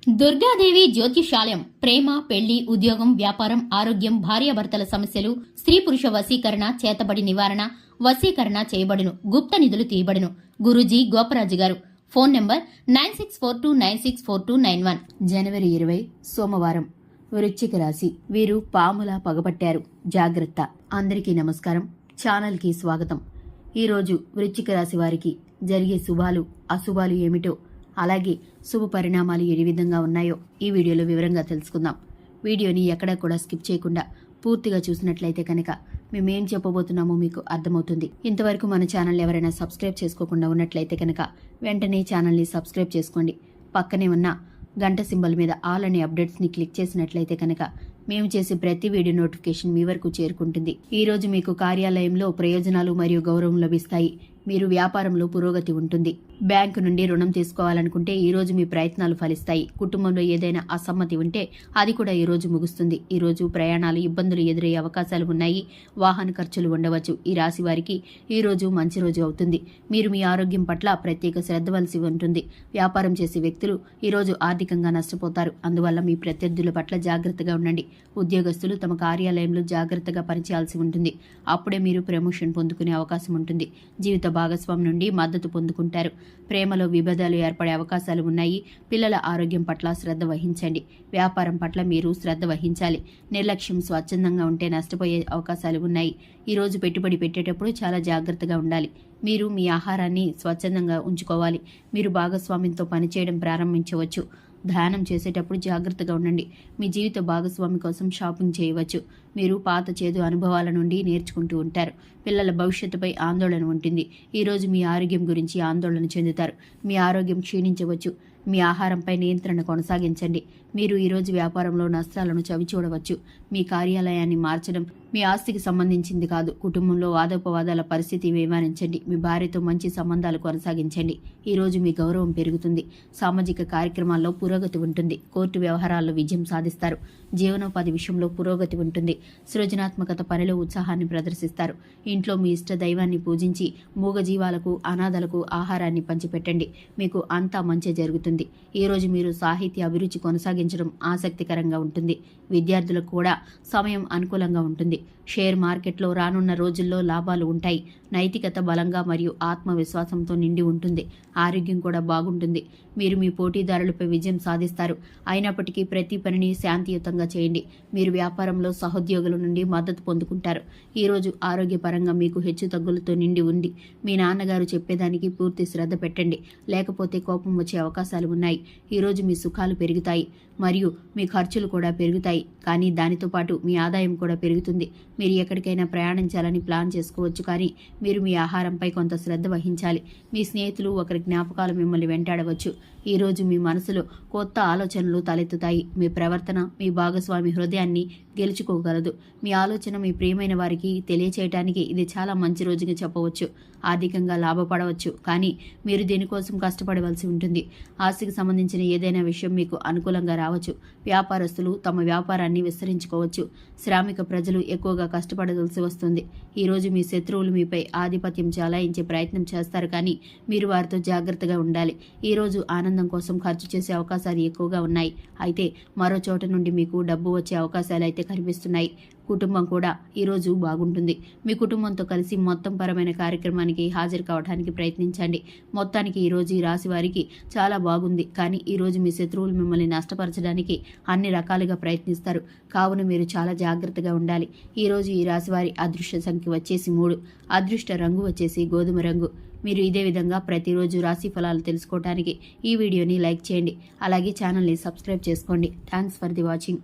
దుర్గాదేవి జ్యోతిషాలయం ప్రేమ, పెళ్లి, ఉద్యోగం, వ్యాపారం, ఆరోగ్యం, భార్యాభర్తల సమస్యలు, స్త్రీ పురుష వశీకరణ, చేతబడి నివారణ, వశీకరణ చేయబడును, గుప్త నిధులు తీయబడును. గురూజీ గోపరాజు గారు. Phone number 9642964291. జనవరి 20 సోమవారం. వృశ్చిక రాశి. వీరు పాములా పగపట్టారు, జాగ్రత్త. అందరికీ నమస్కారం. ఛానల్ కి స్వాగతం. ఈరోజు వృశ్చిక రాశి వారికి జరిగే శుభాలు, అశుభాలు ఏమిటో, అలాగే శుభ పరిణామాలు ఏ విధంగా ఉన్నాయో ఈ వీడియోలో వివరంగా తెలుసుకుందాం. వీడియోని ఎక్కడా కూడా స్కిప్ చేయకుండా పూర్తిగా చూసినట్లయితే కనుక మేమేం చెప్పబోతున్నామో మీకు అర్థమవుతుంది. ఇంతవరకు మన ఛానల్ ఎవరైనా సబ్స్క్రైబ్ చేసుకోకుండా ఉన్నట్లయితే కనుక వెంటనే ఛానల్ని సబ్స్క్రైబ్ చేసుకోండి. పక్కనే ఉన్న గంట సింబల్ మీద ఆల్ అనే అప్డేట్స్ని క్లిక్ చేసినట్లయితే కనుక మేము చేసే ప్రతి వీడియో నోటిఫికేషన్ మీ వరకు చేరుకుంటుంది. ఈ రోజు మీకు కార్యాలయంలో ప్రయోజనాలు మరియు గౌరవం లభిస్తాయి. మీరు వ్యాపారంలో పురోగతి ఉంటుంది. బ్యాంకు నుండి రుణం తీసుకోవాలనుకుంటే ఈ రోజు మీ ప్రయత్నాలు ఫలిస్తాయి. కుటుంబంలో ఏదైనా అసమ్మతి ఉంటే అది కూడా ఈ రోజు ముగుస్తుంది. ఈ రోజు ప్రయాణాలు, ఇబ్బందులు ఎదురయ్యే అవకాశాలు ఉన్నాయి. వాహన ఖర్చులు ఉండవచ్చు. ఈ రాశి వారికి ఈ రోజు మంచి రోజు అవుతుంది. మీరు మీ ఆరోగ్యం పట్ల ప్రత్యేక శ్రద్ధ వలసి ఉంటుంది. వ్యాపారం చేసే వ్యక్తులు ఈ రోజు ఆర్థికంగా నష్టపోతారు. అందువల్ల మీ ప్రత్యర్థుల పట్ల జాగ్రత్తగా ఉండండి. ఉద్యోగస్తులు తమ కార్యాలయంలో జాగ్రత్తగా పనిచేయాల్సి ఉంటుంది. అప్పుడే మీరు ప్రమోషన్ పొందుకునే అవకాశం ఉంటుంది. జీవిత భాగస్వామి నుండి మద్దతు పొందుకుంటారు. ప్రేమలో విభేదాలు ఏర్పడే అవకాశాలు ఉన్నాయి. పిల్లల ఆరోగ్యం పట్ల శ్రద్ధ వహించండి. వ్యాపారం పట్ల మీరు శ్రద్ధ వహించాలి. నిర్లక్ష్యం, స్వచ్ఛందంగా ఉంటే నష్టపోయే అవకాశాలు ఉన్నాయి. ఈ రోజు పెట్టుబడి పెట్టేటప్పుడు చాలా జాగ్రత్తగా ఉండాలి. మీరు మీ ఆహారాన్ని స్వచ్ఛందంగా ఉంచుకోవాలి. మీరు భాగస్వామ్యంతో పనిచేయడం ప్రారంభించవచ్చు. ధ్యానం చేసేటప్పుడు జాగ్రత్తగా ఉండండి. మీ జీవిత భాగస్వామి కోసం షాపింగ్ చేయవచ్చు. మీరు పాత చేదు అనుభవాల నుండి నేర్చుకుంటూ ఉంటారు. పిల్లల భవిష్యత్తుపై ఆందోళన ఉంటుంది. ఈరోజు మీ ఆరోగ్యం గురించి ఆందోళన చెందుతారు. మీ ఆరోగ్యం క్షీణించవచ్చు. మీ ఆహారంపై నియంత్రణ కొనసాగించండి. మీరు ఈరోజు వ్యాపారంలో నష్టాలను చవిచూడవచ్చు. మీ కార్యాలయాన్ని మార్చడం మీ ఆస్తికి సంబంధించింది కాదు. కుటుంబంలో వాదోపవాదాల పరిస్థితి నివారించండి. మీ భార్యతో మంచి సంబంధాలు కొనసాగించండి. ఈరోజు మీ గౌరవం పెరుగుతుంది. సామాజిక కార్యక్రమాల్లో పురోగతి ఉంటుంది. కోర్టు వ్యవహారాల్లో విజయం సాధిస్తారు. జీవనోపాధి విషయంలో పురోగతి ఉంటుంది. సృజనాత్మకత పనిలో ఉత్సాహాన్ని ప్రదర్శిస్తారు. ఇంట్లో మీ ఇష్ట దైవాన్ని పూజించి మూగజీవాలకు, అనాథలకు ఆహారాన్ని పంచిపెట్టండి. మీకు అంతా మంచి జరుగుతుంది. ఈ రోజు మీరు సాహిత్య అభిరుచి కొనసాగించడం ఆసక్తికరంగా ఉంటుంది. విద్యార్థులకు కూడా సమయం అనుకూలంగా ఉంటుంది. షేర్ మార్కెట్లో రానున్న రోజుల్లో లాభాలు ఉంటాయి. నైతికత బలంగా మరియు ఆత్మవిశ్వాసంతో నిండి ఉంటుంది. ఆరోగ్యం కూడా బాగుంటుంది. మీరు మీ పోటీదారులపై విజయం సాధిస్తారు. అయినప్పటికీ ప్రతి పనిని శాంతియుతంగా చేయండి. మీరు వ్యాపారంలో సహోద్యోగుల నుండి మద్దతు పొందుకుంటారు. ఈరోజు ఆరోగ్యపరంగా మీకు హెచ్చుతగ్గులతో నిండి ఉంది. మీ నాన్నగారు చెప్పేదానికి పూర్తి శ్రద్ధ పెట్టండి, లేకపోతే కోపం వచ్చే అవకాశాలు ఉన్నాయి. ఈరోజు మీ సుఖాలు పెరుగుతాయి మరియు మీ ఖర్చులు కూడా పెరుగుతాయి. కానీ దానితో పాటు మీ ఆదాయం కూడా పెరుగుతుంది. మీరు ఎక్కడికైనా ప్రయాణించాలని ప్లాన్ చేసుకోవచ్చు, కానీ మీరు మీ ఆహారంపై కొంత శ్రద్ధ వహించాలి. మీ స్నేహితులు ఒకరి జ్ఞాపకాలు మిమ్మల్ని వెంటాడవచ్చు. ఈరోజు మీ మనసులో కొత్త ఆలోచనలు తలెత్తుతాయి. మీ ప్రవర్తన మీ భాగస్వామి హృదయాన్ని గెలుచుకోగలదు. మీ ఆలోచన మీ ప్రియమైన వారికి తెలియచేయటానికి ఇది చాలా మంచి రోజుగా చెప్పవచ్చు. ఆర్థికంగా లాభపడవచ్చు, కానీ మీరు దీనికోసం కష్టపడవలసి ఉంటుంది. ఆస్తికి సంబంధించిన ఏదైనా విషయం మీకు అనుకూలంగా రావచ్చు. వ్యాపారస్తులు తమ వ్యాపారాన్ని విస్తరించుకోవచ్చు. శ్రామిక ప్రజలు ఎక్కువగా కష్టపడవలసి వస్తుంది. ఈరోజు మీ శత్రువులు మీపై ఆధిపత్యం చెలాయించే ప్రయత్నం చేస్తారు, కానీ మీరు వారితో జాగ్రత్తగా ఉండాలి. ఈరోజు ఆనందం కోసం ఖర్చు చేసే అవకాశాలు ఎక్కువగా ఉన్నాయి. అయితే మరో చోట నుండి మీకు డబ్బు వచ్చే అవకాశాలు అయితే కనిపిస్తున్నాయి. కుటుంబం కూడా ఈరోజు బాగుంటుంది. మీ కుటుంబంతో కలిసి మొత్తం పరమైన కార్యక్రమానికి హాజరు కావడానికి ప్రయత్నించండి. మొత్తానికి ఈరోజు ఈ రాశి వారికి చాలా బాగుంది, కానీ ఈరోజు మీ శత్రువులు మిమ్మల్ని నష్టపరచడానికి అన్ని రకాలుగా ప్రయత్నిస్తారు. కావున మీరు చాలా జాగ్రత్తగా ఉండాలి. ఈరోజు ఈ రాశి వారి అదృష్ట సంఖ్య వచ్చేసి 3. అదృష్ట రంగు వచ్చేసి గోధుమ రంగు. మీరు ఇదే విధంగా ప్రతిరోజు రాశి ఫలాలు తెలుసుకోవడానికి ఈ వీడియోని లైక్ చేయండి. అలాగే ఛానల్ని సబ్స్క్రైబ్ చేసుకోండి. Thanks for the watching.